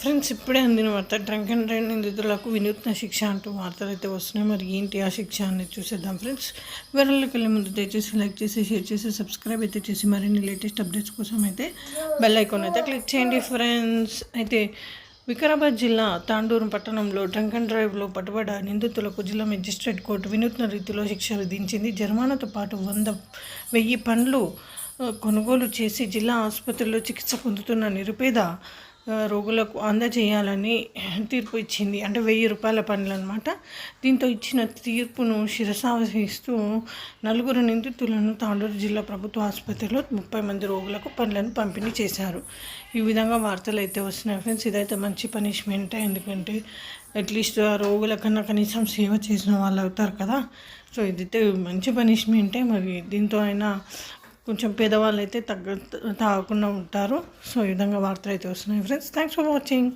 Friends, ఇప్పుడే అందిన వార్త. డ్రంక్ అండ్ డ్రైవ్ నిందితులకు వినూత్న శిక్ష అంటూ వార్తలు అయితే వస్తున్నాయి. మరి ఏంటి ఆ శిక్ష అనేది చూసేద్దాం ఫ్రెండ్స్. వివరాల్లోకి వెళ్ళే ముందు దయచేసి లైక్ చేసి, షేర్ చేసి, సబ్స్క్రైబ్ అయితే చేసి, మరిన్ని లేటెస్ట్ అప్డేట్స్ కోసం అయితే బెల్ ఐకాన్ అయితే క్లిక్ చేయండి ఫ్రెండ్స్. అయితే వికారాబాద్ జిల్లా తాండూరు పట్టణంలో డ్రంక్ అండ్ డ్రైవ్లో పట్టుబడ్డ నిందితులకు జిల్లా మెజిస్ట్రేట్ కోర్టు వినూత్న రీతిలో శిక్ష విధించింది. జరిమానాతో పాటు 100,000 పండ్లు కొనుగోలు చేసి జిల్లా ఆసుపత్రిలో చికిత్స పొందుతున్న నిరుపేద రోగులకు అందజేయాలని తీర్పు ఇచ్చింది. అంటే 1,000 రూపాయల పనులు అనమాట. దీంతో ఇచ్చిన తీర్పును శిరసావహిస్తూ 4 నిందితులను తాండూరు జిల్లా ప్రభుత్వ ఆసుపత్రిలో 30 మంది రోగులకు పనులను పంపిణీ చేశారు. ఈ విధంగా వార్తలు అయితే వస్తున్నాయి ఫ్రెండ్స్. ఇదైతే మంచి పనిష్మెంటే, ఎందుకంటే అట్లీస్ట్ ఆ రోగుల కన్నా కనీసం సేవ చేసిన వాళ్ళు అవుతారు కదా. సో ఇదైతే మంచి పనిష్మెంటే. మరి దీంతో అయినా కొంచెం పేదవాళ్ళు అయితే తాగకుండా ఉంటారు. సో ఈ విధంగా వార్తలు అయితే వస్తున్నాయి ఫ్రెండ్స్. Thanks for watching.